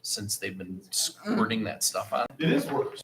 since they've been squirting that stuff on. It is worse.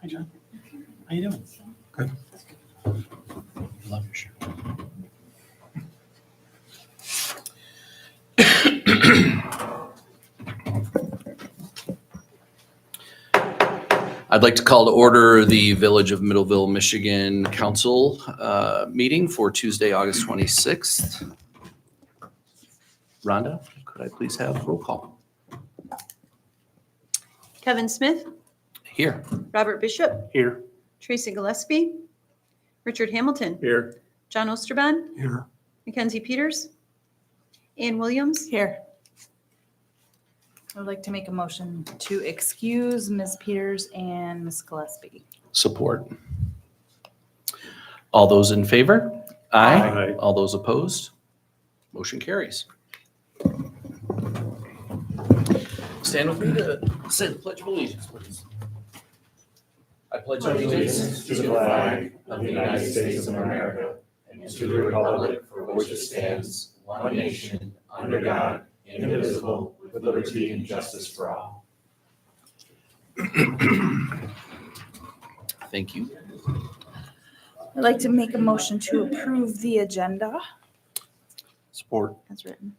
Hi, John. How you doing? Good. Love your shirt. I'd like to call to order the Village of Middleville, Michigan Council meeting for Tuesday, August 26th. Rhonda, could I please have roll call? Kevin Smith, Here. Robert Bishop, Here. Tracy Gillespie, Richard Hamilton, Here. John Osterban, Here. Mackenzie Peters, Ann Williams, Here. I would like to make a motion to excuse Ms. Peters and Ms. Gillespie. Support. All those in favor? Aye. All those opposed? Motion carries. Stand with me to say the Pledge of Allegiance, please. I pledge allegiance to the flag of the United States of America and to the republic for which it stands, one nation, under God, indivisible, with liberty and justice for all. Thank you. I'd like to make a motion to approve the agenda Support. as written.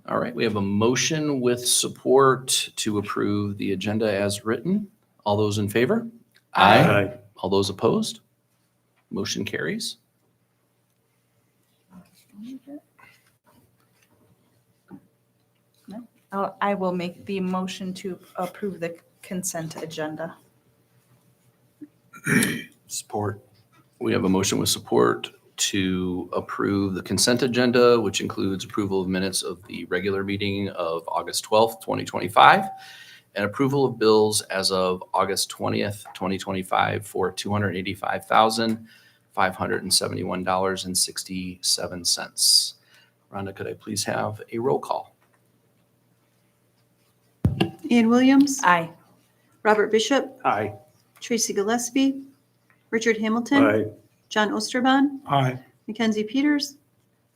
All right, we have a motion with support to approve the agenda as written. All those in favor? All those opposed? Motion carries. I will make the motion to approve the consent agenda. Support. We have a motion with support to approve the consent agenda, which includes approval of minutes of the regular meeting of August 12th, 2025, and approval of bills as of August 20th, 2025 for $285,571.67. Rhonda, could I please have a roll call? Ann Williams, Aye. Robert Bishop, Aye. Tracy Gillespie, Richard Hamilton, Aye. John Osterban, Aye. Mackenzie Peters,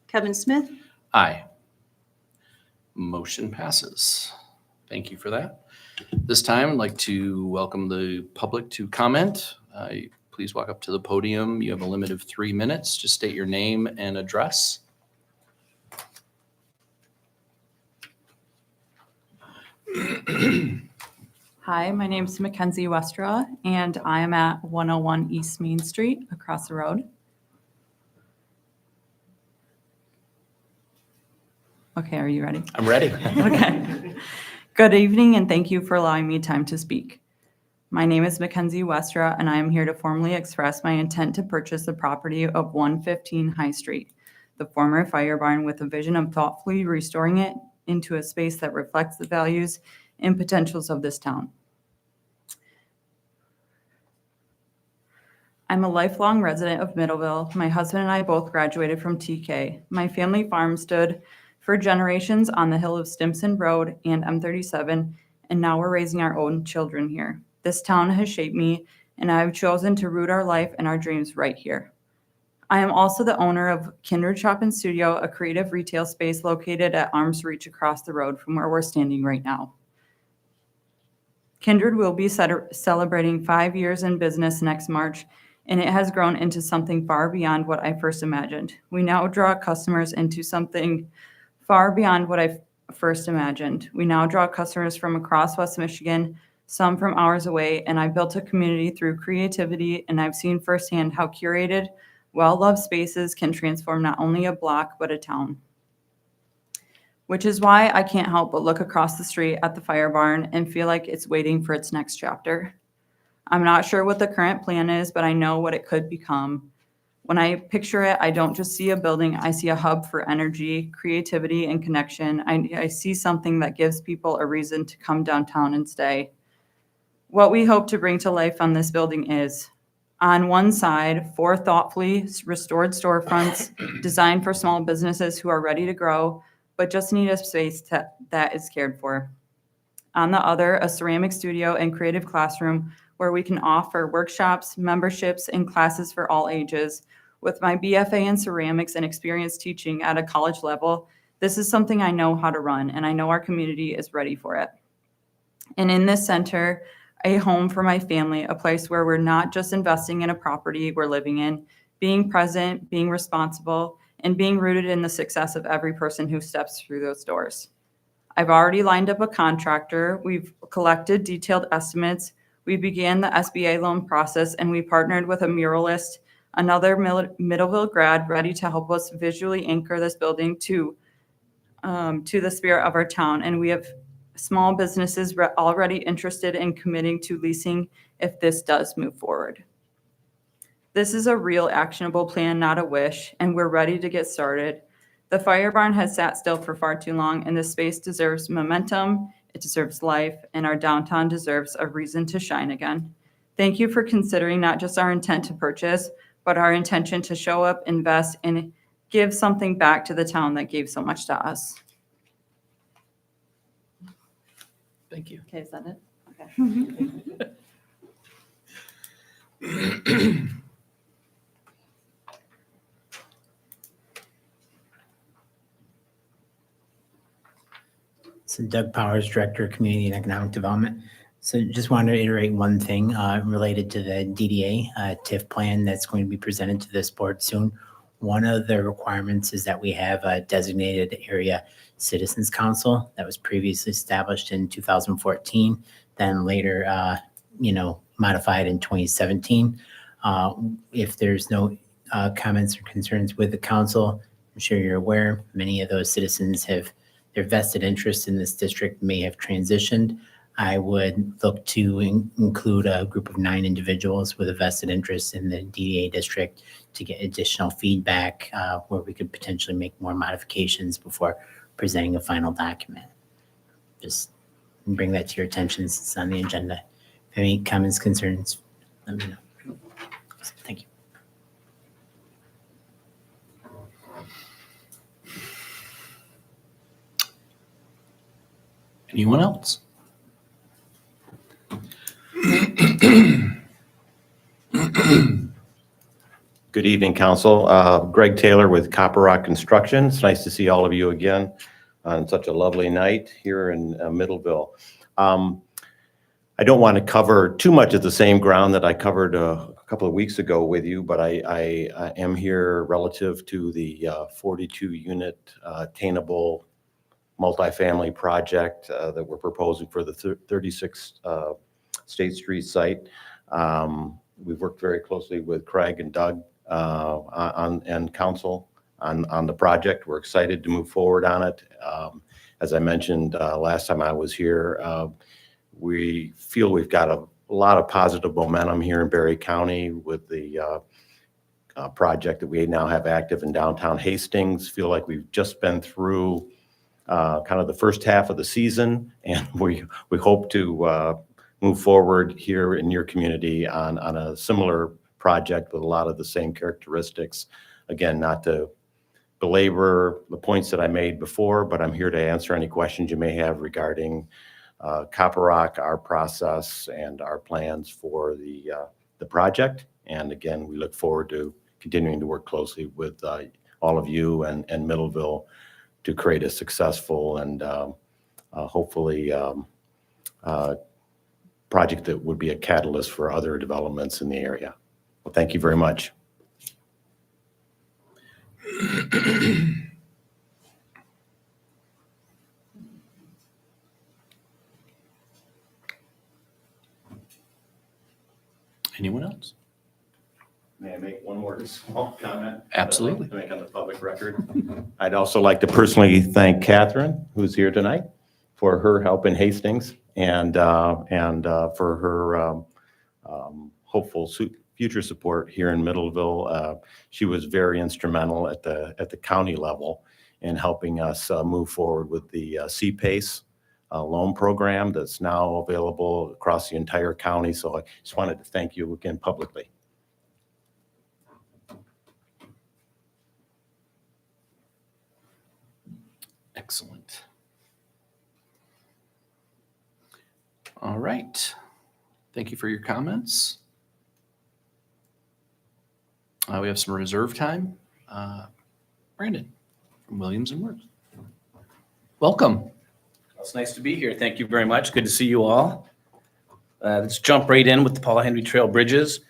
Kevin Smith, Aye. Motion passes. Thank you for that. This time, I'd like to welcome the public to comment. Please walk up to the podium. You have a limit of 3 minutes. Just state your name and address. Hi, my name is Mackenzie Westra, and I am at 101 East Main Street, across the road. Okay, are you ready? I'm ready. Okay. Good evening, and thank you for allowing me time to speak. My name is Mackenzie Westra, and I am here to formally express my intent to purchase the property of 115 High Street, the former fire barn, with a vision of thoughtfully restoring it into a space that reflects the values and potentials of this town. I'm a lifelong resident of Middleville. My husband and I both graduated from TK. My family farm stood for generations on the hill of Stimson Road and M37, and now we're raising our own children here. This town has shaped me, and I have chosen to root our life and our dreams right here. I am also the owner of Kindred Shop and Studio, a creative retail space located at arm's reach across the road from where we're standing right now. Kindred will be celebrating 5 years in business next March, and it has grown into something far beyond what I first imagined. We now draw customers into something far beyond what I first imagined. We now draw customers from across West Michigan, some from hours away, and I built a community through creativity, and I've seen firsthand how curated, well-loved spaces can transform not only a block, but a town. Which is why I can't help but look across the street at the fire barn and feel like it's waiting for its next chapter. I'm not sure what the current plan is, but I know what it could become. When I picture it, I don't just see a building, I see a hub for energy, creativity, and connection. I see something that gives people a reason to come downtown and stay. What we hope to bring to life on this building is, on one side, 4 thoughtfully restored storefronts designed for small businesses who are ready to grow, but just need a space that is cared for. On the other, a ceramic studio and creative classroom where we can offer workshops, memberships, and classes for all ages. With my BFA in ceramics and experience teaching at a college level, this is something I know how to run, and I know our community is ready for it. And in this center, a home for my family, a place where we're not just investing in a property we're living in, being present, being responsible, and being rooted in the success of every person who steps through those doors. I've already lined up a contractor. We've collected detailed estimates. We began the SBA loan process, and we partnered with a muralist, another Middleville grad, ready to help us visually anchor this building to the spirit of our town. And we have small businesses already interested in committing to leasing if this does move forward. This is a real actionable plan, not a wish, and we're ready to get started. The fire barn has sat still for far too long, and this space deserves momentum, it deserves life, and our downtown deserves a reason to shine again. Thank you for considering not just our intent to purchase, but our intention to show up, invest, and give something back to the town that gave so much to us. Thank you. Okay, is that it? So Doug Powers, Director of Community and Economic Development. So just wanted to iterate one thing related to the DDA TIF plan that's going to be presented to this board soon. One of the requirements is that we have a designated area citizens council that was previously established in 2014, then later, modified in 2017. If there's no comments or concerns with the council, I'm sure you're aware, many of those citizens have their vested interest in this district may have transitioned. I would look to include a group of 9 individuals with a vested interest in the DDA district to get additional feedback where we could potentially make more modifications before presenting a final document. Just bring that to your attention since it's on the agenda. If any comments, concerns, let me know. Thank you. Anyone else? Good evening, Council. Greg Taylor with Copper Rock Construction. It's nice to see all of you again on such a lovely night here in Middleville. I don't want to cover too much of the same ground that I covered a couple of weeks ago with you, but I am here relative to the 42-unit attainable multifamily project that we're proposing for the 36 State Street site. We've worked very closely with Craig and Doug and council on the project. We're excited to move forward on it. As I mentioned last time I was here, we feel we've got a lot of positive momentum here in Berry County with the project that we now have active in downtown Hastings. Feel like we've just been through kind of the first half of the season, and we hope to move forward here in your community on a similar project with a lot of the same characteristics. Again, not to belabor the points that I made before, but I'm here to answer any questions you may have regarding Copper Rock, our process, and our plans for the project. And again, we look forward to continuing to work closely with all of you and Middleville to create a successful and hopefully project that would be a catalyst for other developments in the area. Well, thank you very much. Anyone else? May I make one more small comment? Absolutely. To make on the public record. I'd also like to personally thank Catherine, who's here tonight, for her help in Hastings and for her hopeful future support here in Middleville. She was very instrumental at the county level in helping us move forward with the CPACE loan program that's now available across the entire county. So I just wanted to thank you again publicly. Excellent. All right. Thank you for your comments. We have some reserve time. Brandon from Williams and Worth. Welcome. It's nice to be here. Thank you very much. Good to see you all. Let's jump right in with the Paul Henry Trail bridges.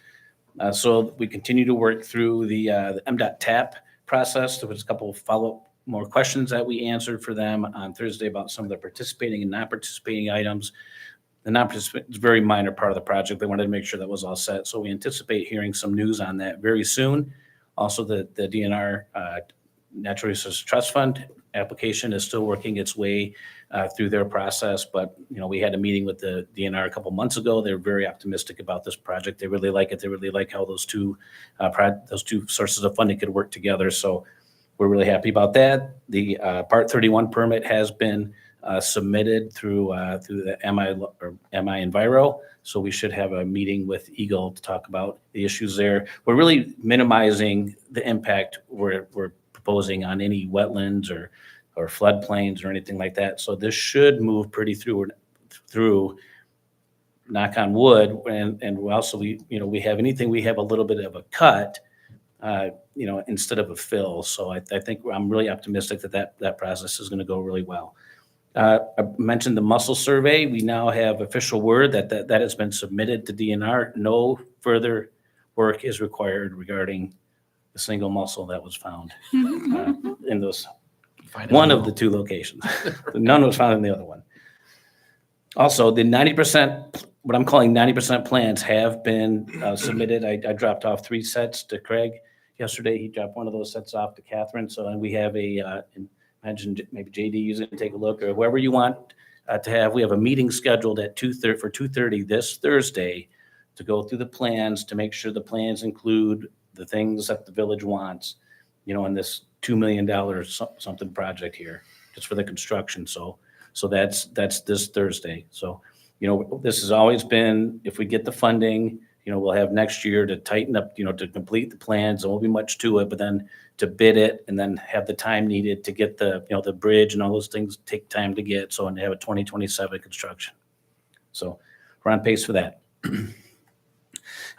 So we continue to work through the MDOT TAP process. There was a couple of follow-up more questions that we answered for them on Thursday about some of the participating and not participating items. The non-participating is a very minor part of the project. They wanted to make sure that was all set. So we anticipate hearing some news on that very soon. Also, the DNR Natural Resources Trust Fund application is still working its way through their process. But, we had a meeting with the DNR a couple months ago. They're very optimistic about this project. They really like it. They really like how those two sources of funding could work together. So we're really happy about that. The Part 31 permit has been submitted through the MI Enviro. So we should have a meeting with Eagle to talk about the issues there. We're really minimizing the impact we're proposing on any wetlands or floodplains or anything like that. So this should move pretty through, knock on wood. And we also, we have anything, we have a little bit of a cut, instead of a fill. So I think I'm really optimistic that process is going to go really well. I mentioned the mussel survey. We now have official word that has been submitted to DNR. No further work is required regarding the single mussel that was found in those one of the two locations. None was found in the other one. Also, the 90%, what I'm calling 90% plans have been submitted. I dropped off 3 sets to Craig yesterday. He dropped one of those sets off to Catherine. So, and we have imagine maybe JD use it and take a look, or whoever you want to have. We have a meeting scheduled at 2:30 this Thursday to go through the plans to make sure the plans include the things that the village wants, in this $2 million something project here, just for the construction. So that's this Thursday. So, this has always been, if we get the funding, we'll have next year to tighten up, to complete the plans. There won't be much to it, but then to bid it and then have the time needed to get the bridge and all those things take time to get. So, and have a 2027 construction. So we're on pace for that.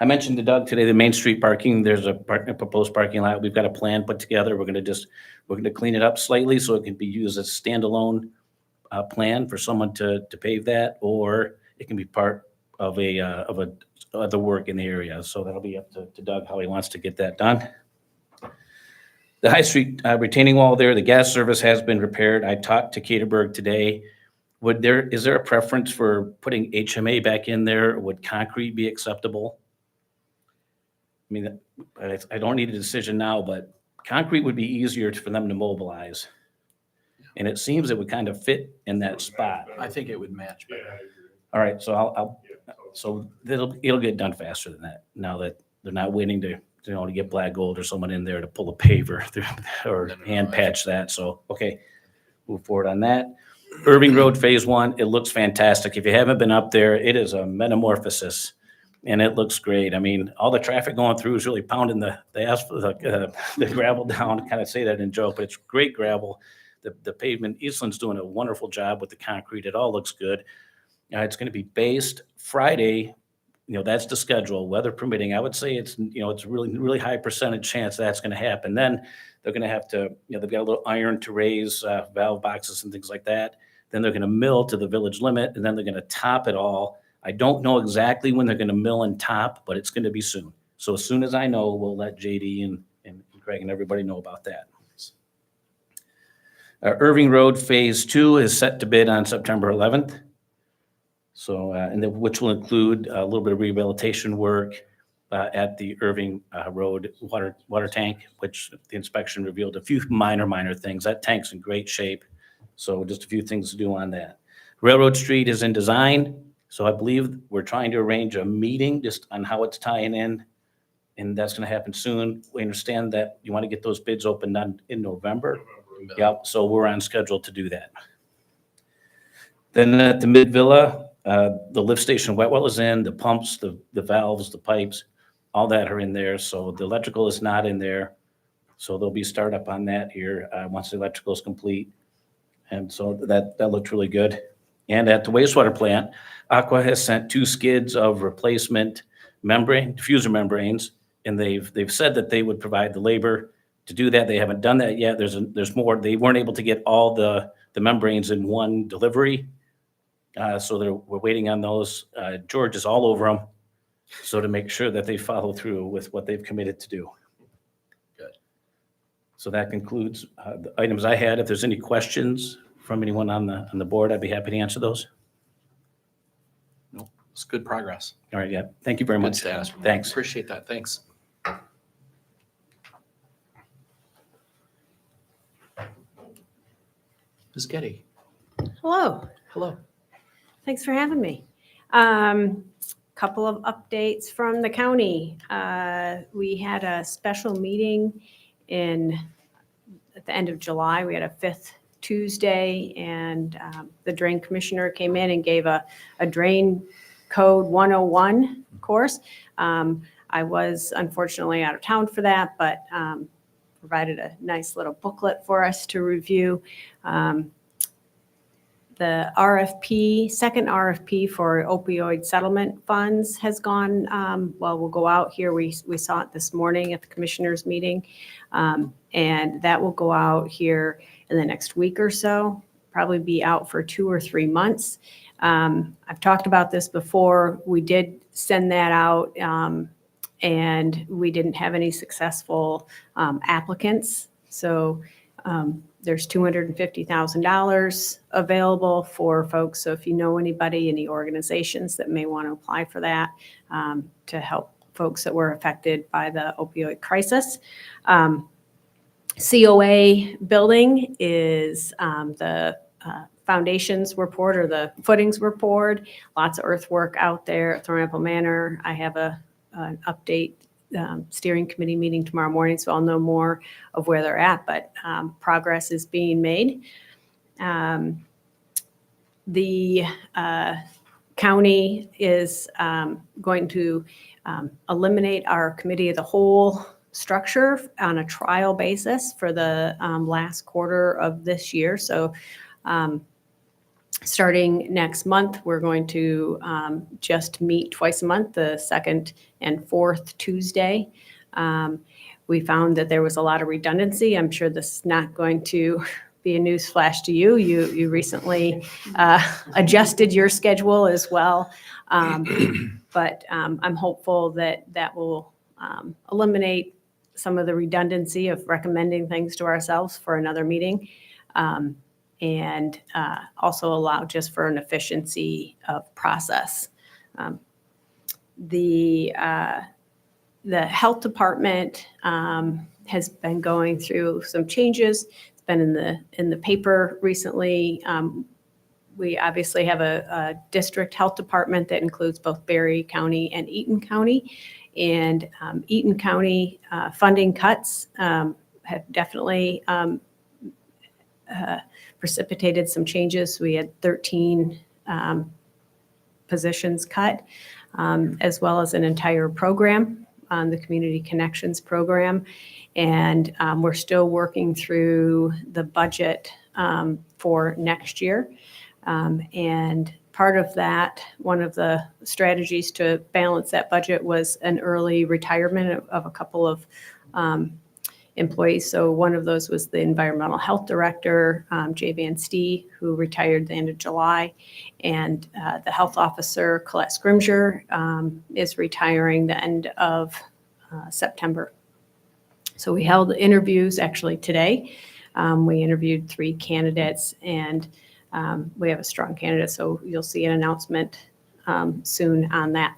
I mentioned to Doug today, the Main Street parking, there's a proposed parking lot. We've got a plan put together. We're going to clean it up slightly so it can be used as a standalone plan for someone to pave that, or it can be part of other work in the area. So that'll be up to Doug how he wants to get that done. The High Street retaining wall there, the gas service has been repaired. I talked to Caterberg today. Is there a preference for putting HMA back in there? Would concrete be acceptable? I mean, I don't need a decision now, but concrete would be easier for them to mobilize. And it seems it would kind of fit in that spot. I think it would match better. All right, so so it'll get done faster than that now that they're not waiting to get Black Gold or someone in there to pull a paver through or hand patch that. So, okay, move forward on that. Irving Road Phase 1, it looks fantastic. If you haven't been up there, it is a metamorphosis and it looks great. I mean, all the traffic going through is really pounding the gravel down. I kind of say that in joke, but it's great gravel. The pavement, Eastland's doing a wonderful job with the concrete. It all looks good. It's going to be based Friday. That's the schedule, weather permitting. I would say it's a really, really high percentage chance that's going to happen. Then they're going to have to, they've got a little iron to raise valve boxes and things like that. Then they're going to mill to the village limit, and then they're going to top it all. I don't know exactly when they're going to mill and top, but it's going to be soon. So as soon as I know, we'll let JD and Craig and everybody know about that. Irving Road Phase 2 is set to bid on September 11th. So, which will include a little bit of rehabilitation work at the Irving Road water tank, which the inspection revealed a few minor things. That tank's in great shape. So just a few things to do on that. Railroad Street is in design. So I believe we're trying to arrange a meeting just on how it's tying in, and that's going to happen soon. We understand that you want to get those bids open in November. Yep. So we're on schedule to do that. Then at the Mid Villa, the lift station wet well is in, the pumps, the valves, the pipes, all that are in there. So the electrical is not in there. So there'll be startup on that here once the electrical is complete. And so that looked really good. And at the wastewater plant, Aqua has sent 2 skids of replacement diffuser membranes, and they've said that they would provide the labor to do that. They haven't done that yet. There's more. They weren't able to get all the membranes in one delivery. So we're waiting on those. George is all over them. So to make sure that they follow through with what they've committed to do. Good. So that concludes the items I had. If there's any questions from anyone on the board, I'd be happy to answer those. It's good progress. All right, yeah. Thank you very Good much. status. Thanks. Appreciate that. Thanks. Ms. Getty, Hello, hello. thanks for having me. Couple of updates from the county. We had a special meeting at the end of July. We had a fifth Tuesday, and the drain commissioner came in and gave a drain code 101 course. I was unfortunately out of town for that, but provided a nice little booklet for us to review. The RFP, second RFP for opioid settlement funds has gone, will go out here. We saw it this morning at the commissioners meeting. And that will go out here in the next week or so, probably be out for 2 or 3 months. I've talked about this before. We did send that out, and we didn't have any successful applicants. So there's $250,000 available for folks. So if you know anybody, any organizations that may want to apply for that, to help folks that were affected by the opioid crisis. COA building is the foundations were poured, or the footings were poured. Lots of earthwork out there at Thornapple Manor. I have an update steering committee meeting tomorrow morning, so I'll know more of where they're at, but progress is being made. The county is going to eliminate our committee of the whole structure on a trial basis for the last quarter of this year. So starting next month, we're going to just meet twice a month, the second and fourth Tuesday. We found that there was a lot of redundancy. I'm sure this is not going to be a news flash to you. You recently adjusted your schedule as well. But I'm hopeful that that will eliminate some of the redundancy of recommending things to ourselves for another meeting. And also allow just for an efficiency of process. The health department has been going through some changes. It's been in the paper recently. We obviously have a district health department that includes both Berry County and Eaton County. And Eaton County funding cuts have definitely precipitated some changes. We had 13 positions cut, as well as an entire program, the Community Connections program. And we're still working through the budget for next year. And part of that, one of the strategies to balance that budget was an early retirement of a couple of employees. So one of those was the environmental health director, Jay Van Stee, who retired the end of July. And the health officer, Colette Scrimger, is retiring the end of September. So we held interviews actually today. We interviewed 3 candidates, and we have a strong candidate. So you'll see an announcement soon on that.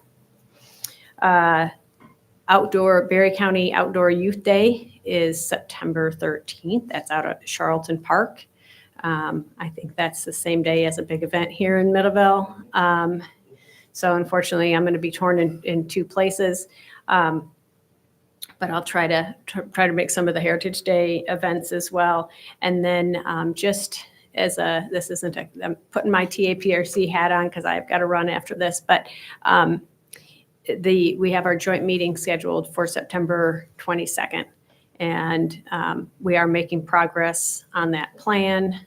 Berry County Outdoor Youth Day is September 13th. That's out at Charlton Park. I think that's the same day as a big event here in Middleville. So unfortunately, I'm going to be torn in 2 places. But I'll try to make some of the Heritage Day events as well. And then just as I'm putting my TAPRC hat on because I've got to run after this, but we have our joint meeting scheduled for September 22nd. And we are making progress on that plan.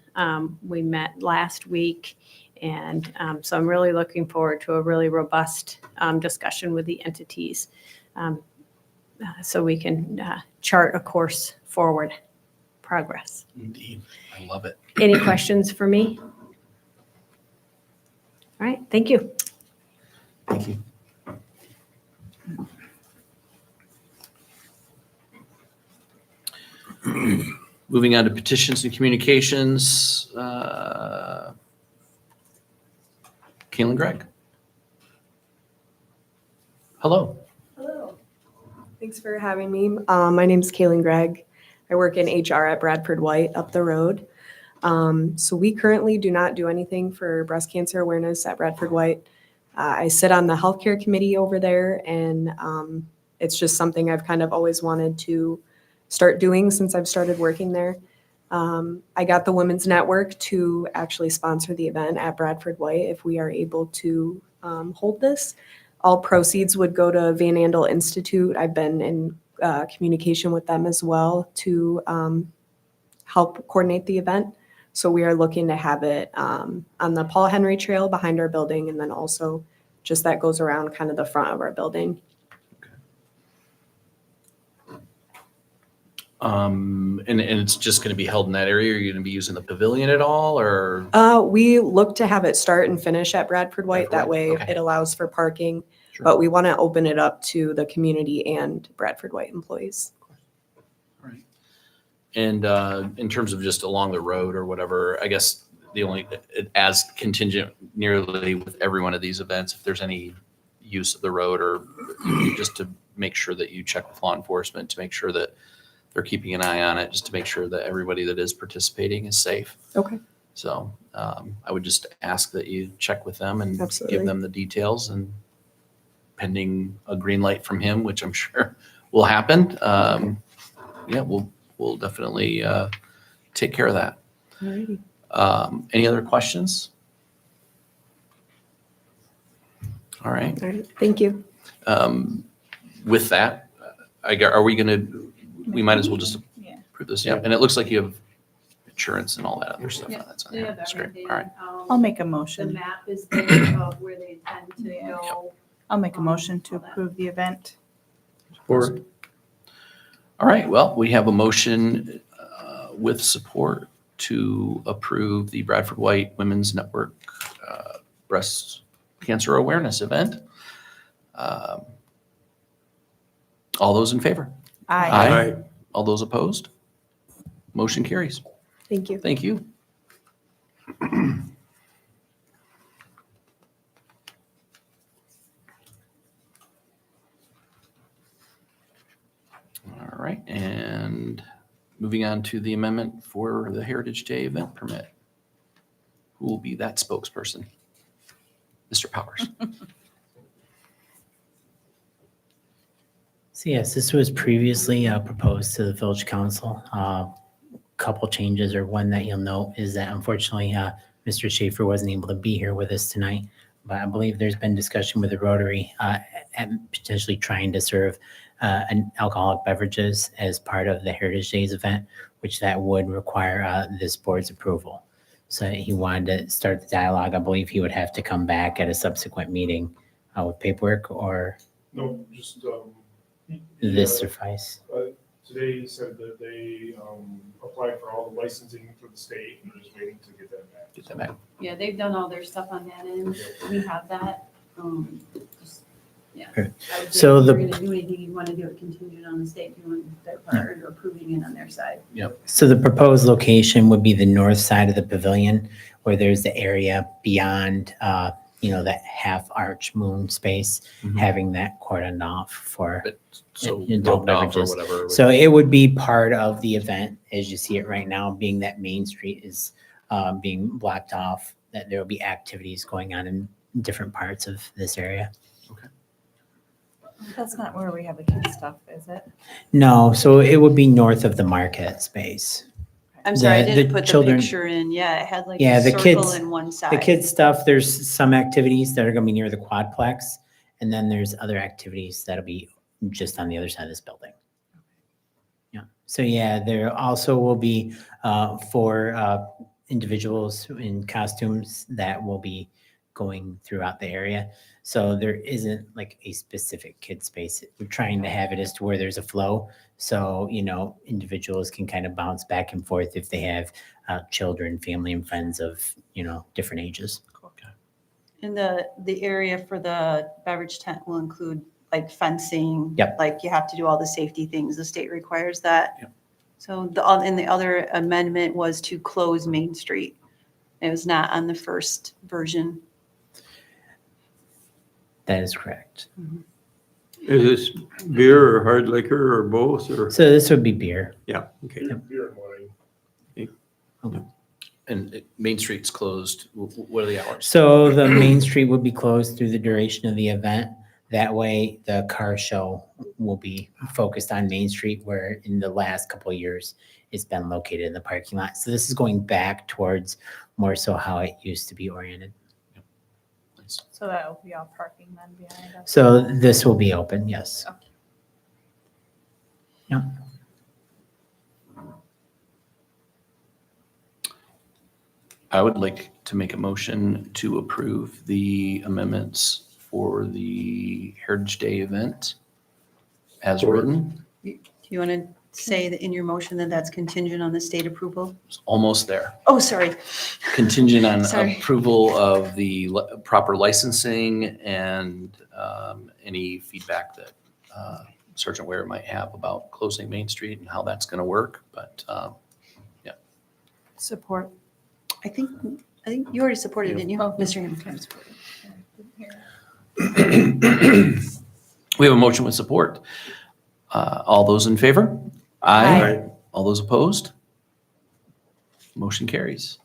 We met last week. And so I'm really looking forward to a really robust discussion with the entities so we can chart a course forward. Progress. Indeed. I love it. Any questions for me? All right, thank you. Thank you. Moving on to petitions and communications. Keelan Gregg. Hello. Hello. Thanks for having me. My name's Kaylin Gregg. I work in HR at Bradford White up the road. So we currently do not do anything for breast cancer awareness at Bradford White. I sit on the healthcare committee over there, and it's just something I've kind of always wanted to start doing since I've started working there. I got the Women's Network to actually sponsor the event at Bradford White if we are able to hold this. All proceeds would go to Van Andel Institute. I've been in communication with them as well to help coordinate the event. So we are looking to have it on the Paul Henry Trail behind our building, and then also just that goes around kind of the front of our building. And it's just going to be held in that area? Are you going to be using the pavilion at all, or? We look to have it start and finish at Bradford White. That way Okay. it allows for parking, Sure. but we want to open it up to the community and Bradford White employees. And in terms of just along the road or whatever, I guess the only, as contingent nearly with every one of these events, if there's any use of the road, or just to make sure that you check with law enforcement to make sure that they're keeping an eye on it, just to make sure that everybody that is participating is safe. Okay. So I would just ask that you check with them and Absolutely. give them the details, and pending a green light from him, which I'm sure will happen. Yeah, we'll definitely take care of that. Alrighty. Any other questions? All right. All right. Thank you. With that, are we going to, we might as well just Yeah. approve this. Yeah. And it looks like you have insurance and all that other stuff. Yeah, That's on they there. have That's great. everything. All right. I'll make a The motion. map is there of where they intend to go. I'll make a motion to approve the event. All right. Well, we have a motion with support to approve the Bradford White Women's Network Breast Cancer Awareness Event. All those in favor? Aye. All those opposed? Motion carries. Thank you. Thank you. All right, and moving on to the amendment for the Heritage Day event permit. Who will be that spokesperson? Mr. Powers. So yes, this was previously proposed to the village council. Couple changes, or one that you'll note is that unfortunately, Mr. Schaefer wasn't able to be here with us tonight. But I believe there's been discussion with the Rotary and potentially trying to serve an alcoholic beverages as part of the Heritage Days event, which that would require this board's approval. So he wanted to start the dialogue. I believe he would have to come back at a subsequent meeting with paperwork, or No, just, this suffice? today he said that they, applied for all the licensing for the state and they're just waiting to get that back. Get that back. Yeah, they've done all their stuff on that end. We have that. Just, yeah. Okay. I would say So if the- you're gonna do anything, you want to do it contingent on the state doing their part or approving it on their side. So the proposed location would be the north side of the pavilion, where there's the area beyond, that half arch moon space, Mhm. having that cordoned off for. But so Adult roped off or beverages. whatever. So it would be part of the event as you see it right now, being that Main Street is being blocked off, that there will be activities going on in different parts of this area. That's not where we have the kids stuff, is it? No, so it would be north of the market space. I'm sorry, I The didn't put the children- picture in. Yeah, it had like Yeah, a the circle kids- in one side. The kids' stuff, there's some activities that are going to be near the quadplex, and then there's other activities that'll be just on the other side of this building. Yeah. So yeah, there also will be for individuals in costumes that will be going throughout the area. So there isn't like a specific kid space. We're trying to have it as to where there's a flow. So, individuals can kind of bounce back and forth if they have children, family and friends of, different ages. And the area for the beverage tent will include like fencing. Yep. Like you have to do all the safety things. The state requires that. Yep. So and the other amendment was to close Main Street. It was not on the first version. That is correct. Is this beer or hard liquor or both, or? So this would be beer. Yeah, okay. Beer and wine. And Main Street's closed. What are the hours? So the Main Street would be closed through the duration of the event. That way, the car show will be focused on Main Street, where in the last couple of years, it's been located in the parking lot. So this is going back towards more so how it used to be oriented. So that will be all parking then behind us. So this will be open, yes. Yep. I would like to make a motion to approve the amendments for the Heritage Day event as written. Do you want to say that in your motion that that's contingent on the state approval? It's almost there. Oh, sorry. Contingent on Sorry. approval of the proper licensing and any feedback that Sergeant Ware might have about closing Main Street and how that's going to work. But Support. I think you already supported, didn't you? Oh. Mr. Hammond? we have a motion with support. All those in favor? Aye. All those opposed? Motion carries.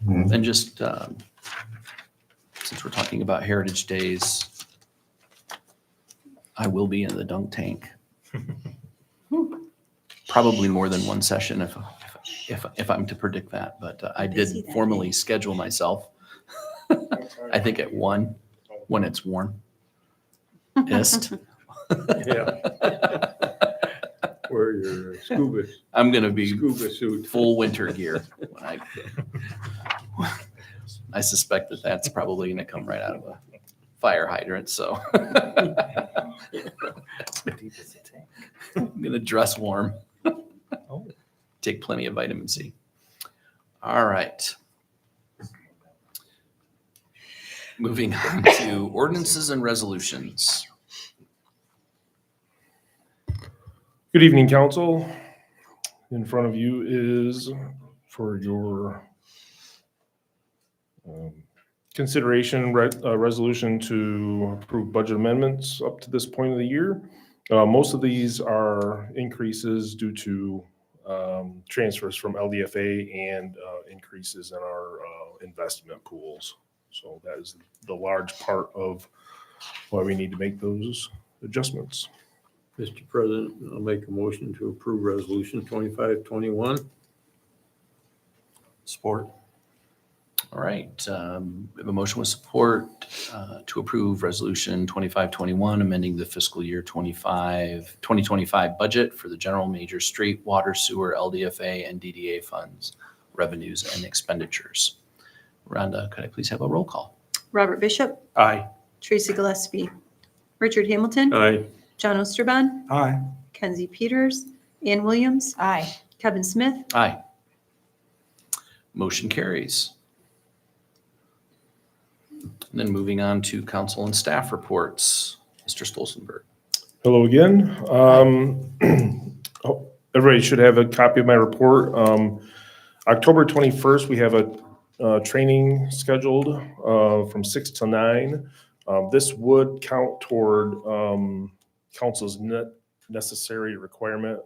And just, since we're talking about Heritage Days, I will be in the dunk tank. Probably more than one session if I'm to predict that, but I Busy did that formally day. schedule myself. I think at 1 when it's warm. Ist. Yeah. Wear your scuba I'm gonna be suit. full winter gear. I suspect that that's probably gonna come right out of a fire hydrant, so. I'm gonna dress warm. Take plenty of vitamin C. All right. Moving on to ordinances and resolutions. Good evening, council. In front of you is for your consideration, resolution to approve budget amendments up to this point of the year. Most of these are increases due to transfers from LDFA and increases in our investment pools. So that is the large part of why we need to make those adjustments. Mr. President, I'll make a motion to approve resolution 2521. Support. All right, we have a motion with support to approve resolution 2521, amending the fiscal year 2025 budget for the general major street, water, sewer, LDFA, and DDA funds, revenues and expenditures. Rhonda, could I please have a roll call? Robert Bishop, Aye. Tracy Gillespie, Richard Hamilton, Aye. John Osterban, Aye. Kenzie Peters, Ann Williams, Aye. Kevin Smith, Aye. Motion carries. And then moving on to council and staff reports. Mr. Stolzenberg. Hello again. Everybody should have a copy of my report. October 21st, we have a training scheduled from 6 to 9. This would count toward council's necessary requirement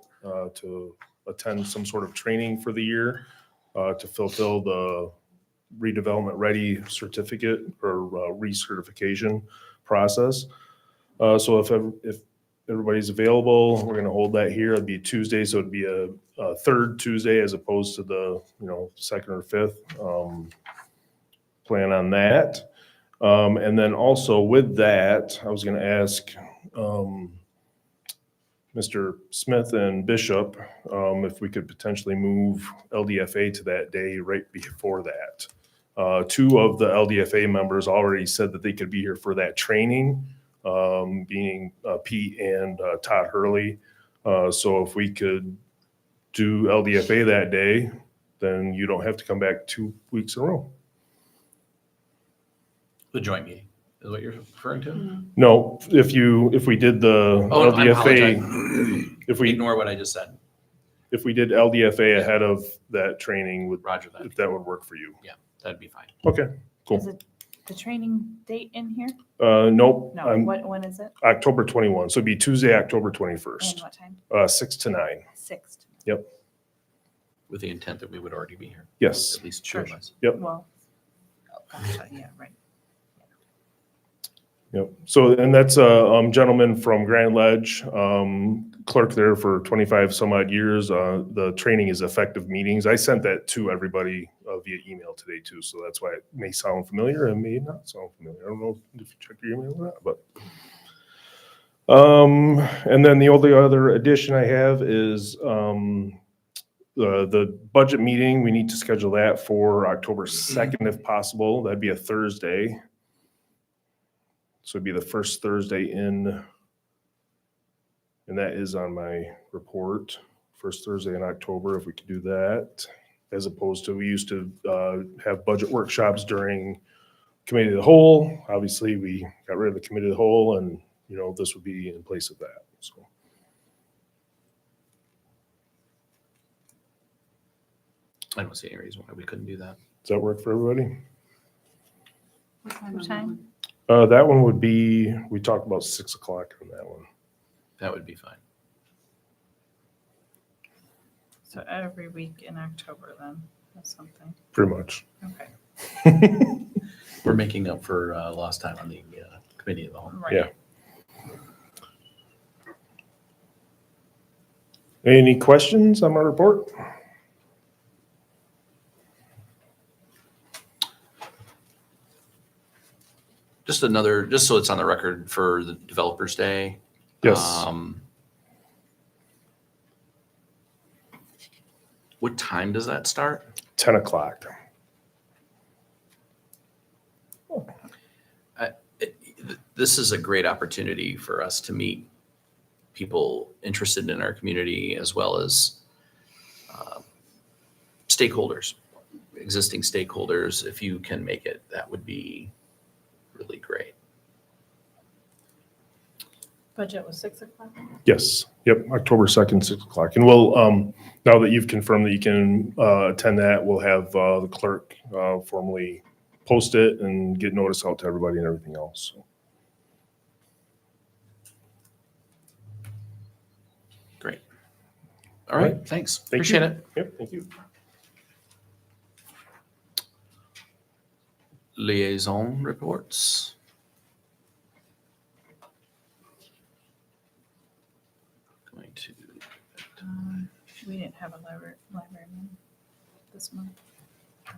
to attend some sort of training for the year to fulfill the redevelopment ready certificate or recertification process. So if everybody's available, we're going to hold that here. It'd be Tuesday, so it'd be a third Tuesday as opposed to the second or fifth. Plan on that. And then also with that, I was going to ask Mr. Smith and Bishop if we could potentially move LDFA to that day right before that. Two of the LDFA members already said that they could be here for that training, being Pete and Todd Hurley. So if we could do LDFA that day, then you don't have to come back 2 weeks in a row. The joint meeting is what you're referring to? No, if we did the Oh, I LDFA, apologize. if we Ignore what I just said. did LDFA ahead of that training, Roger that. if that would work for you. That'd be fine. Okay, cool. Is it the training date in here? Nope, No, I'm when is it? October 21, so it'd be Tuesday, October And 21st, what time? 6 to 9. 6th. With the intent that we would already be here. Yes. At least two of us. Well, oh, gotcha, yeah, right. Yep. So, and that's a gentleman from Grand Ledge, clerk there for 25 some odd years. The training is effective meetings. I sent that to everybody via email today too. So that's why it may sound familiar and may not sound familiar. I don't know if you checked your email or not, but. And then the only other addition I have is the budget meeting. We need to schedule that for October 2nd if possible. That'd be a Thursday. So it'd be the first Thursday in, and that is on my report, first Thursday in October, if we could do that, as opposed to, we used to have budget workshops during committee of the whole. Obviously, we got rid of the committee of the whole, and, you know, this would be in place of that, so. I don't see any reason why we couldn't do that. Does that work for everybody? What time? That one would be, we talked about 6 o'clock on that one. That would be fine. So every week in October then, that's something. Pretty much. Okay. We're making up for lost time on the committee of the whole. Right. Yeah. Any questions on my report? Just another, just so it's on the record for the Developers Day. Yes. What time does that start? 10 o'clock. This is a great opportunity for us to meet people interested in our community as well as stakeholders, existing stakeholders. If you can make it, that would be really great. Budget was 6 o'clock? Yes, yep, October 2nd, 6 o'clock. And we'll, now that you've confirmed that you can attend that, we'll have the clerk formally post it and get notice out to everybody and everything else. So. Great. All right, thanks. Appreciate it. Yep, thank you. Liaison reports. Going to. We didn't have a librarian this month.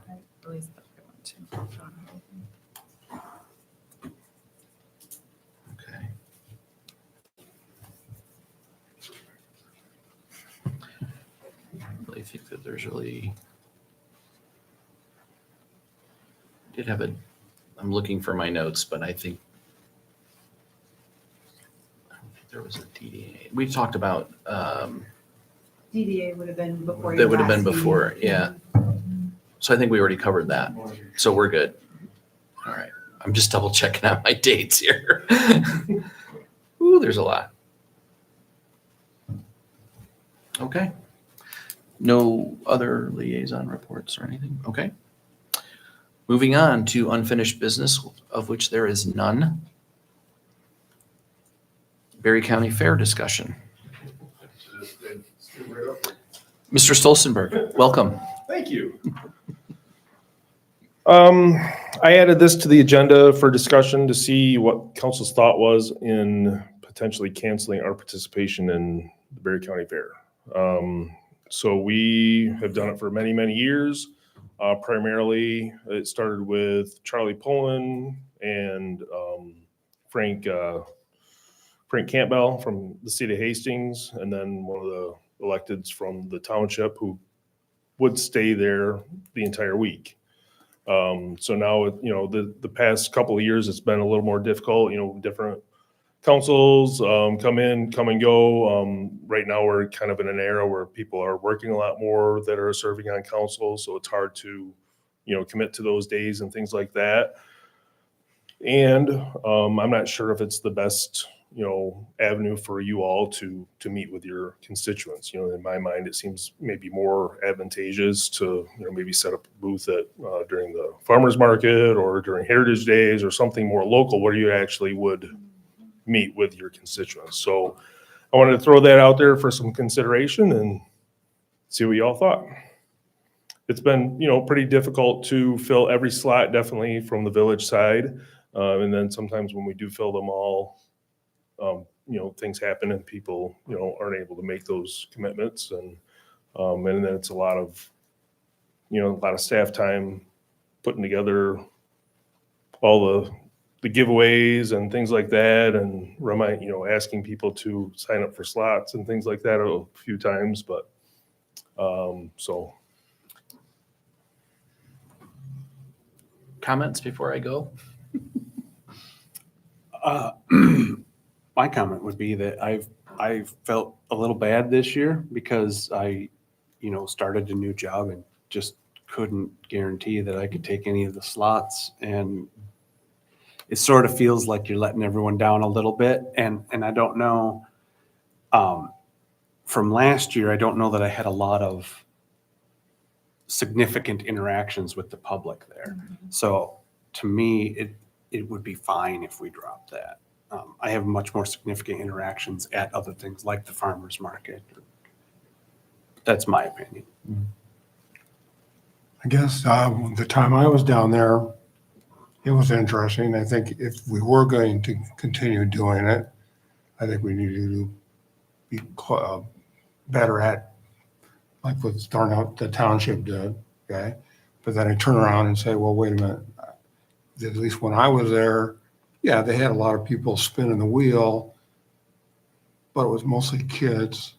I believe that we want to. Okay. I really think that there's really. Did have a, I'm looking for my notes, but I don't think there was a DDA. We talked about, DDA would have been before. that your would have been last meeting. before, yeah. So I think we already covered that. So we're good. All right. I'm just double checking out my dates here. Ooh, there's a lot. Okay. No other liaison reports or anything? Okay. Moving on to unfinished business, of which there is none. Berry County Fair discussion. Mr. Stolzenberg, welcome. Thank you. I added this to the agenda for discussion to see what council's thought was in potentially canceling our participation in the Berry County Fair. So we have done it for many, many years. Primarily, it started with Charlie Pullen and Frank Campbell from the city of Hastings, and then one of the electeds from the township who would stay there the entire week. So now, you know, the past couple of years, it's been a little more difficult. You know, different councils come in, come and go. Right now, we're kind of in an era where people are working a lot more that are serving on council, so it's hard to, you know, commit to those days and things like that. And I'm not sure if it's the best, avenue for you all to meet with your constituents. In my mind, it seems maybe more advantageous to, maybe set up a booth at during the farmers market or during Heritage Days or something more local where you actually would meet with your constituents. So I wanted to throw that out there for some consideration and see what y'all thought. It's been, pretty difficult to fill every slot, definitely from the village side. And then sometimes when we do fill them all, things happen and people, aren't able to make those commitments. And then it's a lot of staff time putting together all the giveaways and things like that, and asking people to sign up for slots and things like that a few times. But so. Comments before I go? My comment would be that I felt a little bad this year because I, started a new job and just couldn't guarantee that I could take any of the slots. And it sort of feels like you're letting everyone down a little bit. And I don't know, from last year, I don't know that I had a lot of significant interactions with the public there. So to me, it would be fine if we dropped that. I have much more significant interactions at other things like the farmer's market. That's my opinion. I guess the time I was down there, it was interesting. I think if we were going to continue doing it, I think we needed to be better at, like what starting out the township did, okay? But then I turn around and say, well, wait a minute. At least when I was there, yeah, they had a lot of people spinning the wheel, but it was mostly kids.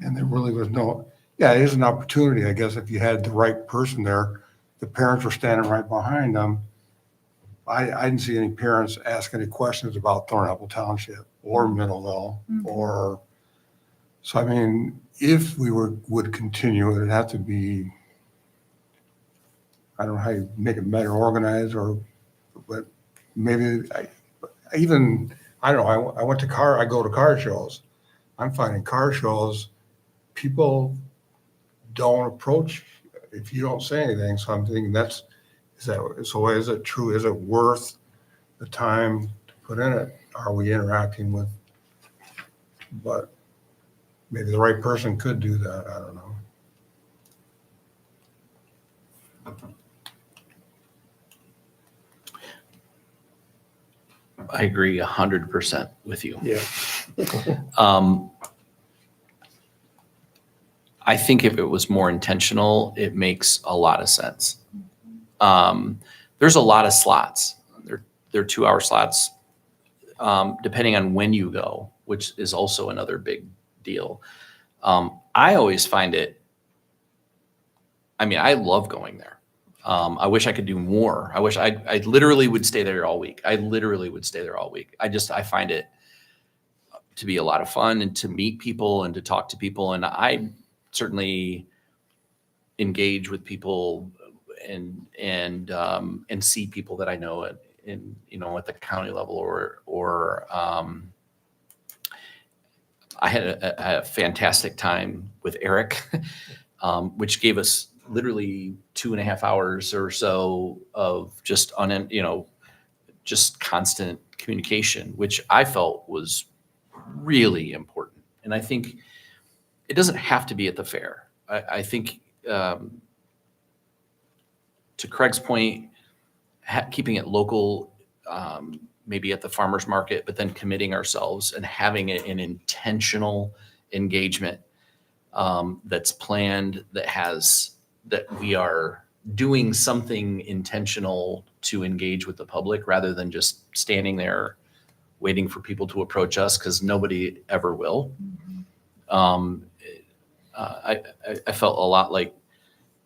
And there really was it is an opportunity, I guess, if you had the right person there. The parents were standing right behind them. I didn't see any parents ask any questions about Thornapple Township or Middleville or, so I mean, if we would continue, it'd have to be, I don't know how you make it better organized but maybe I don't know, I go to car shows. I'm finding car shows, people don't approach if you don't say anything. So I'm thinking is it true? Is it worth the time to put in it? Are we interacting with, but maybe the right person could do that. I don't know. I agree 100% with you. Yeah. I think if it was more intentional, it makes a lot of sense. There's a lot of slots. They're 2-hour slots, depending on when you go, which is also another big deal. I always find I love going there. I wish I could do more. I wish I literally would stay there all week. I find it to be a lot of fun and to meet people and to talk to people. And I certainly engage with people and see people that I know at the county level or I had a fantastic time with Eric, which gave us literally 2.5 hours or so of just just constant communication, which I felt was really important. And I think it doesn't have to be at the fair. I think to Craig's point, keeping it local, maybe at the farmer's market, but then committing ourselves and having an intentional engagement that's planned, that we are doing something intentional to engage with the public rather than just standing there waiting for people to approach us, because nobody ever will. I felt a lot like,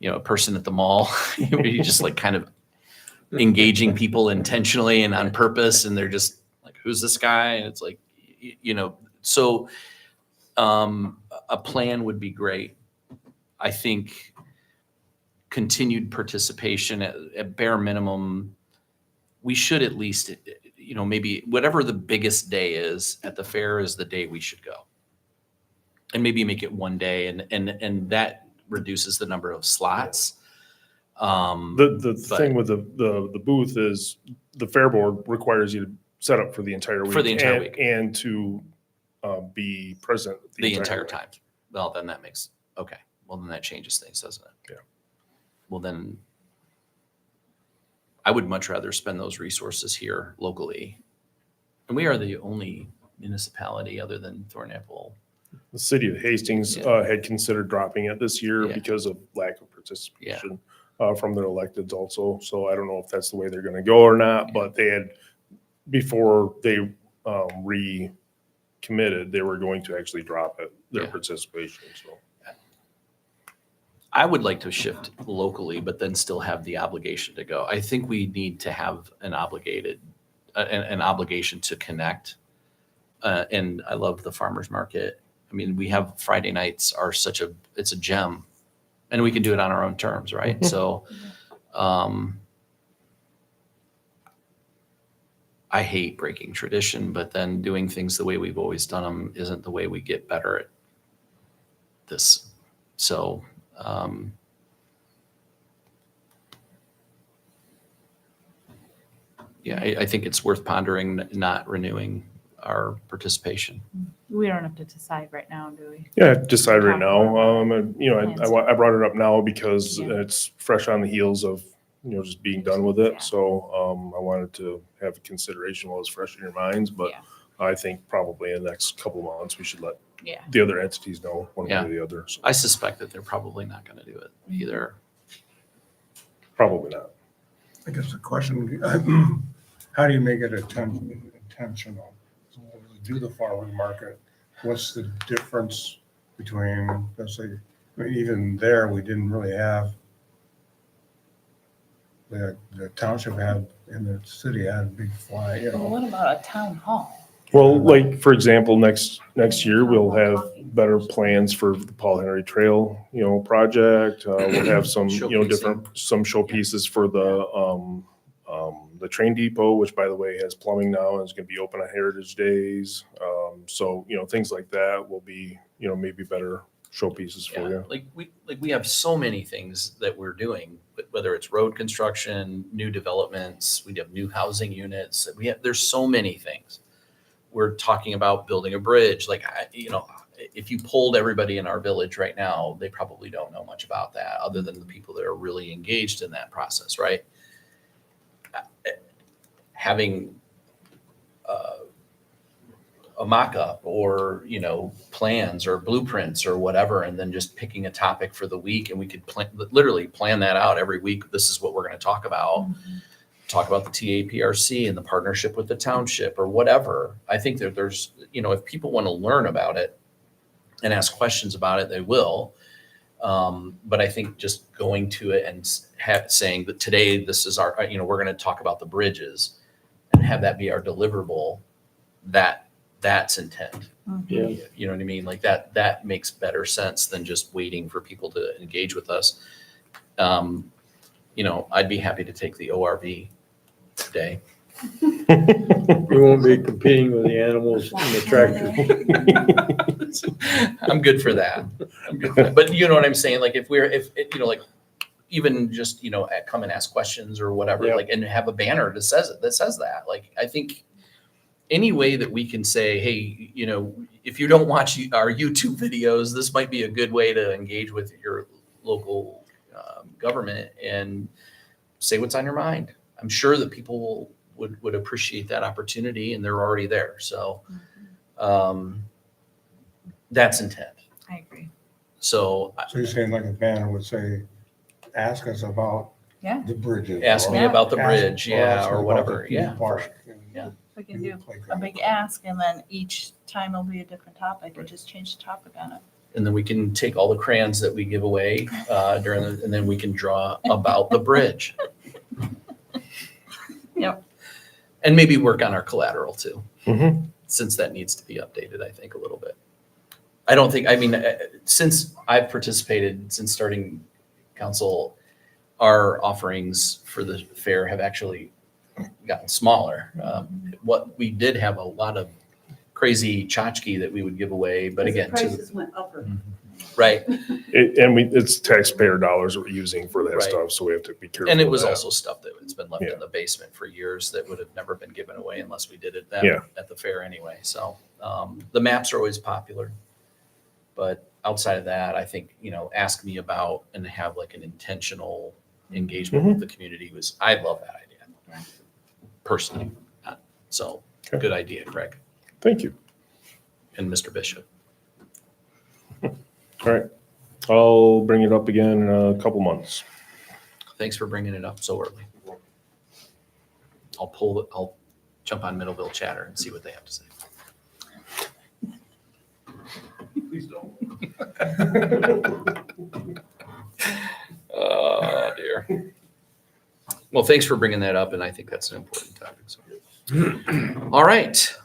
a person at the mall, where you just like kind of engaging people intentionally and on purpose, and they're just like, who's this guy? And it's like, so a plan would be great. I think continued participation at bare minimum, we should at least, maybe whatever the biggest day is at the fair is the day we should go. And maybe make it one day and that reduces the number of slots. The But- thing with the booth is the fair board requires you to set up for the entire week. For the entire and- week. And to be present The entire week. time. Well, then okay. Well, then that changes things, doesn't it? Yeah. Well, then I would much rather spend those resources here locally. And we are the only municipality other than Thornapple. The city of Hastings Yeah. had considered dropping it this year Yeah. because of lack of participation from their electeds also. So I don't know if that's the way they're going to go or not, but they had, before they recommitted, they were going to actually drop it, their Yeah. participation. So I would like to shift locally, but then still have the obligation to go. I think we need to have an obligation to connect. And I love the farmer's market. I mean, we have Friday nights are it's a gem, and we can do it on our own terms, right? So, I hate breaking tradition, but then doing things the way we've always done them isn't the way we get better at this. So, yeah, I think it's worth pondering not renewing our participation. We don't have to decide right now, do we? yeah, decide right now. Plans. I brought it up now because Yeah. it's fresh on the heels of, just being done with it. Yeah. So I wanted to have consideration while it's fresh in your minds, but Yeah. I think probably in the next couple of months, we should let Yeah. the other entities know one way Yeah. or the other. So I suspect that they're probably not going to do it either. probably not. I guess the question, how do you make it intentional? So when we do the farmer's market, what's the difference between, let's say, even there, we didn't really have, the township had, and the city had a big fly, Well, what about a town hall? Well, like, for example, next year, we'll have better plans for the Paul Henry Trail, project. We'll have some, Showcasing. some showpieces for the train depot, which by the way has plumbing now and is going to be open on Heritage Days. So, things like that will be, maybe better showpieces for Yeah, you. we have so many things that we're doing, whether it's road construction, new developments, we have new housing units. There's so many things. We're talking about building a bridge. If you polled everybody in our village right now, they probably don't know much about that other than the people that are really engaged in that process, right? Having a mock-up or, plans or blueprints or whatever, and then just picking a topic for the week, and we could literally plan that out every week. This is what we're going to talk about. Talk about the TAPRC and the partnership with the township or whatever. I think that there's, if people want to learn about it and ask questions about it, they will. But I think just going to it and saying that today, this is our, we're going to talk about the bridges and have that be our deliverable, that's intent. Yeah. You know what I mean? Like that makes better sense than just waiting for people to engage with us. I'd be happy to take the ORV today. You won't be competing with the animals and the tractors. I'm good for that. But you know what I'm saying? Like if even just, come and ask questions or whatever, Yeah. and have a banner that says that. Like, I think any way that we can say, hey, if you don't watch our YouTube videos, this might be a good way to engage with your local government and say what's on your mind. I'm sure that people would appreciate that opportunity, and they're already there. So that's intent. I agree. So So you're saying like a banner would say, ask us about Yeah. the bridges. ask me Yeah. about the Ask- bridge, ask or about whatever. the Yeah. park and Yeah. We can do a playground. big ask, and then each time will be a different topic, and just change the topic on it. And then we can take all the crayons that we give away and then we can draw about the bridge. Yep. And maybe work on our collateral too, Mhm. since that needs to be updated, I think, a little bit. I don't think, since I've participated, since starting council, our offerings for the fair have actually gotten smaller. What we did have a lot of crazy tchotchke that we would give away, but again, Prices went up. right. It's taxpayer dollars that we're using for that Right. stuff, so we have to be careful. And it of was that. also stuff that has been left Yeah. in the basement for years that would have never been given away unless we did it Yeah. at the fair anyway. So the maps are always popular. But outside of that, I think, ask me about and have like an intentional engagement with the community I love that idea personally. So Okay. good idea, Craig Thank you. and Mr. Bishop. All right. I'll bring it up again in a couple months. Thanks for bringing it up so early. I'll jump on Middleville Chatter and see what they have to say. Please don't. Oh, dear. Well, thanks for bringing that up, and I think that's an important topic. So. All right.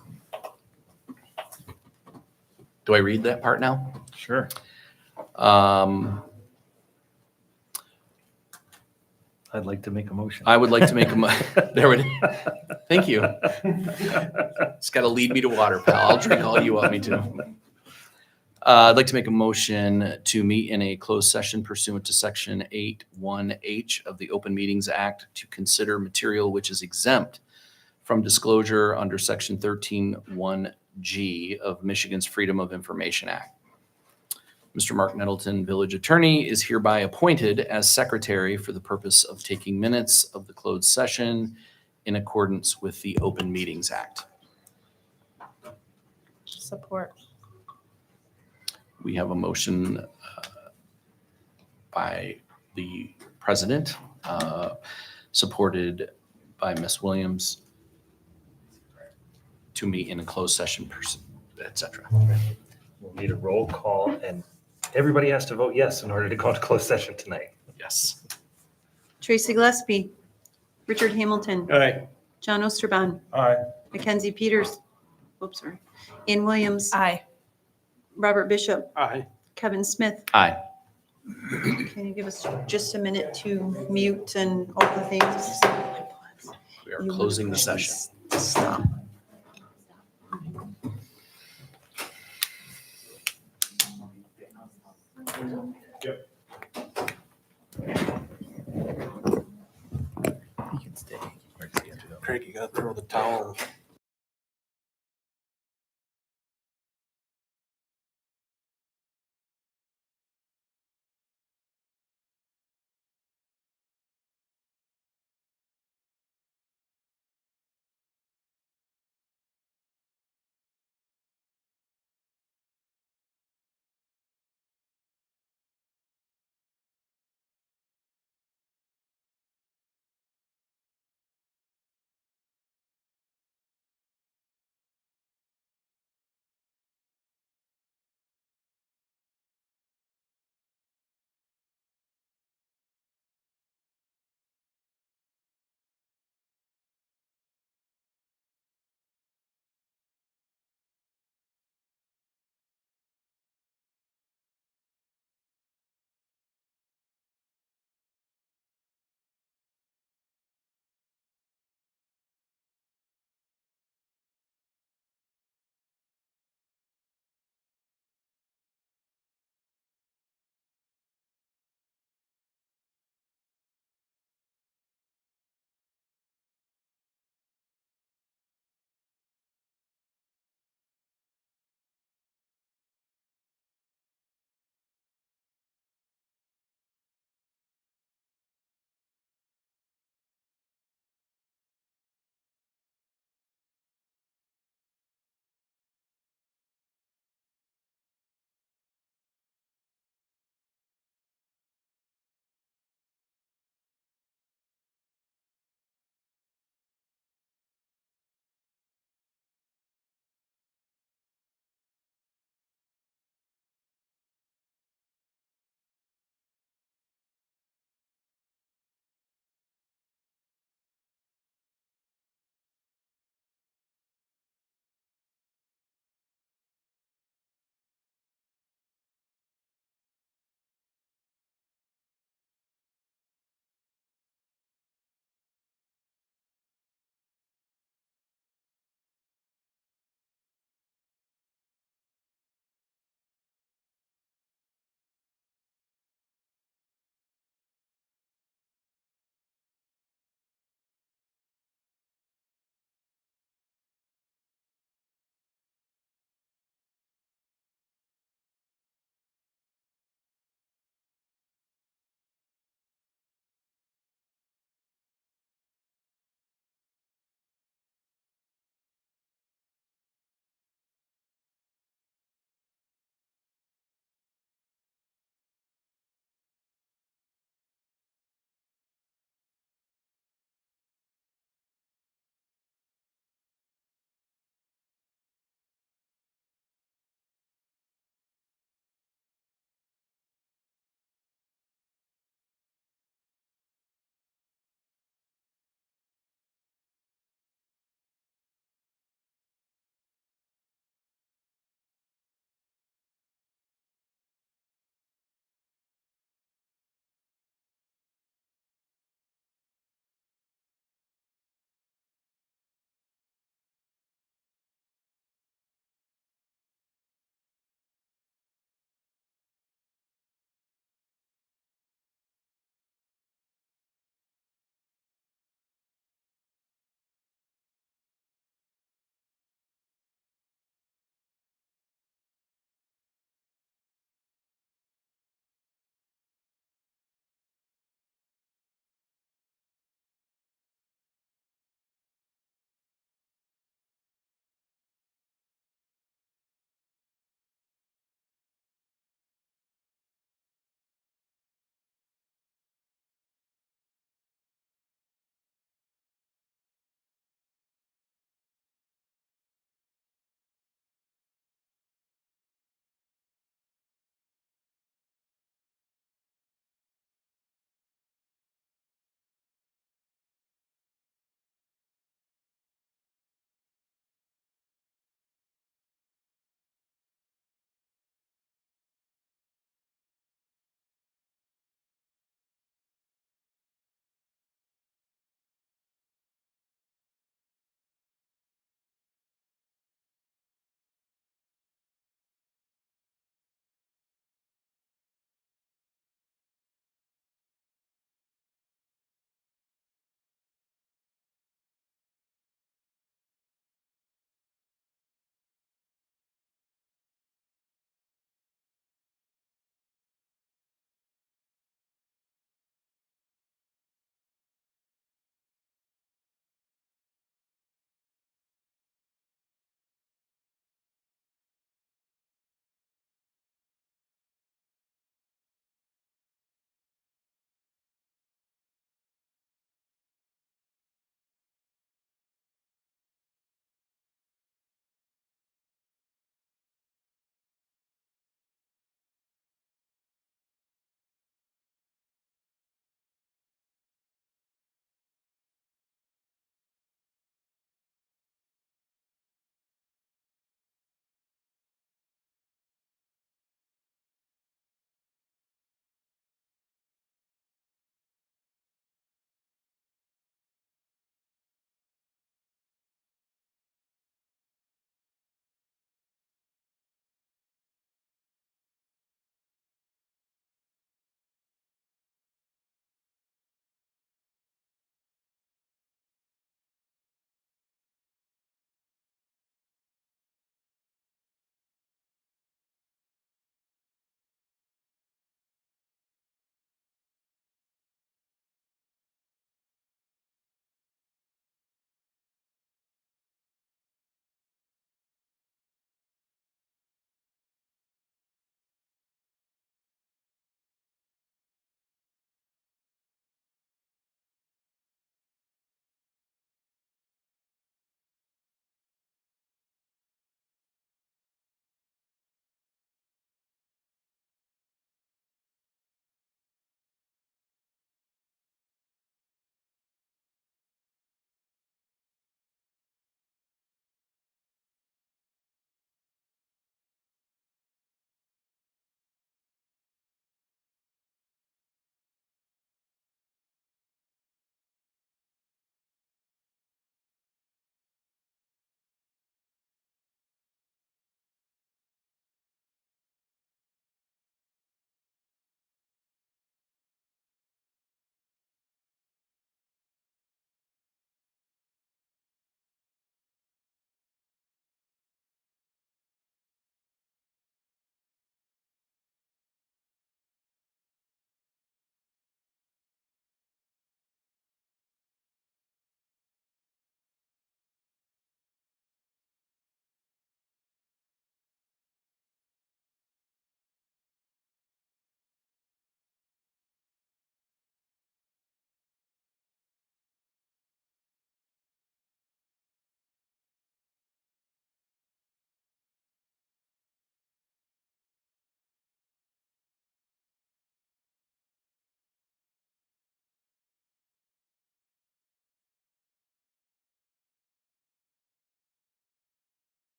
Do I read that part now? Sure. I'd like to make a motion. I would like to make there it is. Thank you. It's got to lead me to water, pal. I'll drink all you want me to. I'd like to make a motion to meet in a closed session pursuant to Section 8(1)H of the Open Meetings Act to consider material which is exempt from disclosure under Section 13(1)G of Michigan's Freedom of Information Act. Mr. Mark Nettleton, Village Attorney, is hereby appointed as Secretary for the purpose of taking minutes of the closed session in accordance with the Open Meetings Act. Support. We have a motion by the President, supported by Ms. Williams, to meet in a closed session, et cetera. We'll need a roll call, and everybody has to vote yes in order to go into closed session tonight. Yes. Tracy Gillespie, Richard Hamilton, All right. John Osterbahn, Aye. Mackenzie Peters, oops, sorry, Ann Williams, Aye. Robert Bishop, Aye. Kevin Smith. Aye. Can you give us just a minute to mute and open things? We are closing the session. Stop. Craig, you gotta throw the towel.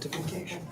Identification.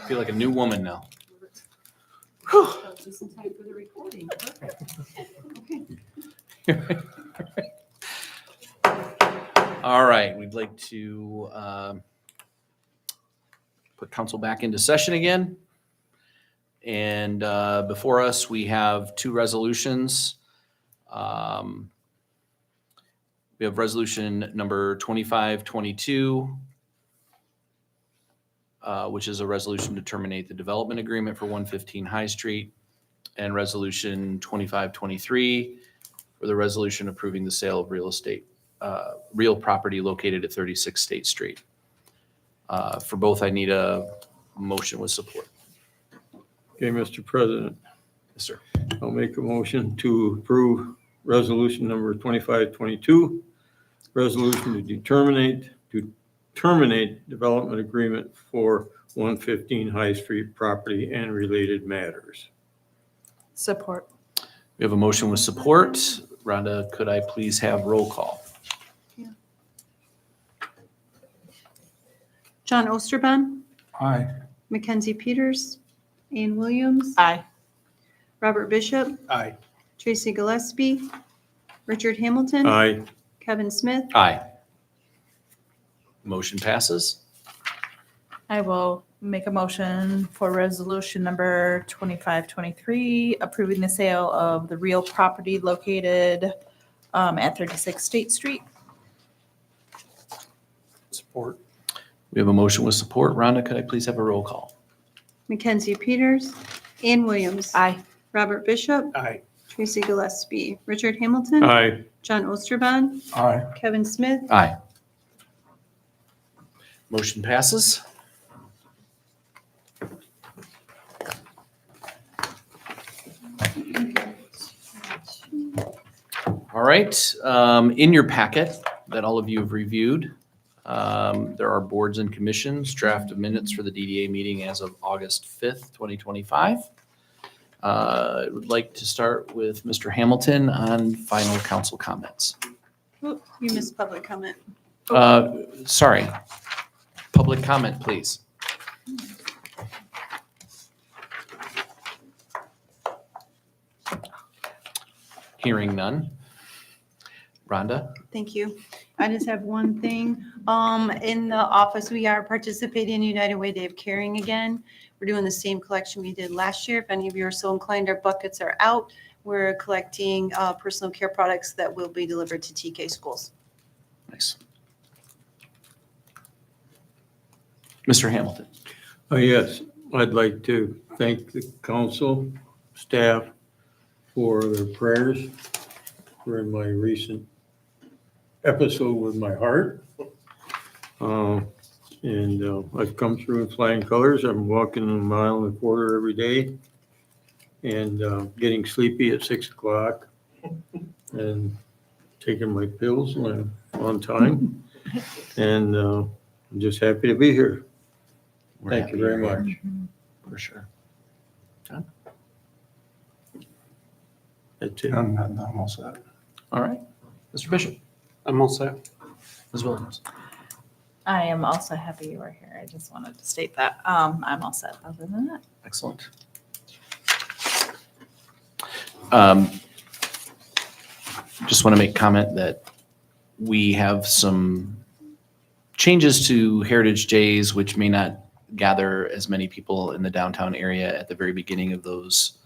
I feel like a new woman now. Just in time for the recording. All right, we'd like to put council back into session again. And before us, we have two resolutions. We have resolution number 2522, which is a resolution to terminate the development agreement for 115 High Street, and resolution 2523 for the resolution approving the sale of real property located at 36 State Street. For both, I need a motion with support. Okay, Mr. President, Yes, sir. I'll make a motion to approve resolution number 2522, resolution to terminate development agreement for 115 High Street property and related matters. Support. We have a motion with support. Rhonda, could I please have roll call? John Osterban, Aye. Mackenzie Peters, Ann Williams, Aye. Robert Bishop, Aye. Tracy Gillespie, Richard Hamilton, Aye. Kevin Smith. Aye. Motion passes. I will make a motion for resolution number 2523, approving the sale of the real property located at 36 State Street. Support. We have a motion with support. Rhonda, could I please have a roll call? Mackenzie Peters, Ann Williams, Aye. Robert Bishop, Aye. Tracy Gillespie, Richard Hamilton, Aye. John Osterban, Aye. Kevin Smith. Aye. Motion passes. All right, in your packet that all of you have reviewed, there are boards and commissions, draft of minutes for the DDA meeting as of August 5th, 2025. I would like to start with Mr. Hamilton on final council comments. Oop, you missed public comment. Sorry, public comment, please. Hearing none. Rhonda? Thank you. I just have one thing. In the office, we are participating in United Way Day of Caring again. We're doing the same collection we did last year. If any of you are so inclined, our buckets are out. We're collecting personal care products that will be delivered to TK schools. Nice. Mr. Hamilton? Yes, I'd like to thank the council, staff for their prayers during my recent episode with my heart. I've come through in flying colors. I'm walking a mile and a quarter every day and getting sleepy at 6 o'clock and taking my pills when I'm on time. And I'm just happy to be here. We're Thank happy you very you're much. here, for sure. John? That's it. I'm all set. All right. Mr. Bishop? I'm all set. Ms. Williams? I am also happy you are here. I just wanted to state that. I'm all set other than that. Excellent. Just want to make comment that we have some changes to Heritage Days, which may not gather as many people in the downtown area at the very beginning of those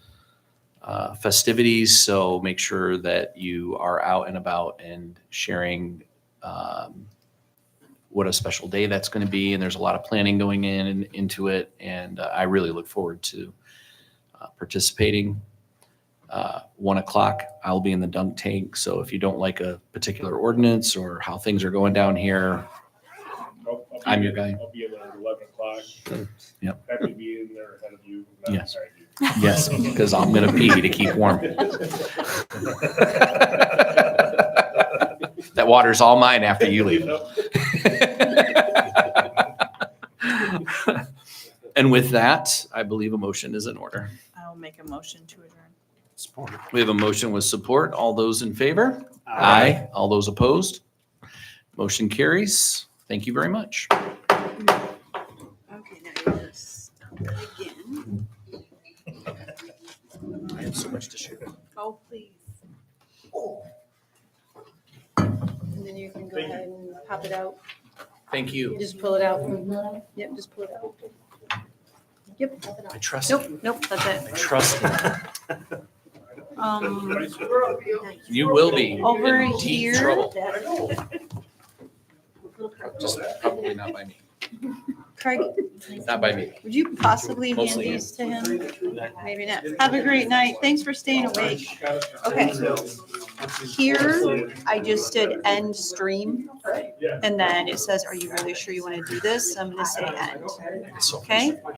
festivities. So make sure that you are out and about and sharing what a special day that's going to be. And there's a lot of planning going into it. And I really look forward to participating. 1 o'clock, I'll be in the dunk tank. So if you don't like a particular ordinance or how things are going down here, I'm your guy. I'll be in there at 11 o'clock. Yep. Happy to be in there ahead of you. No, Yes. sorry, dude. Yes, because I'm going to pee to keep warm. That water's all mine after you leave. And with that, I believe a motion is in order. I will make a motion to adjourn. Support. We have a motion with support. All those in favor? Aye. All those opposed? Motion carries. Thank you very much. Okay, now you're so much to share. Oh, please. And then you can go ahead and pop it out. Thank you. Just pull it out. Yep, just pull it out. Yep. I trust you. Nope, nope, that's I it. trust you. Um, You will be Over in deep here. trouble. Just probably not by me. Craig, Not by me. would you possibly hand Mostly you. these to him? Maybe not. Have a great night. Thanks for staying awake. Okay. Here, I just did end stream. And then it says, are you really sure you want to do this? I'm going to say end. So Okay?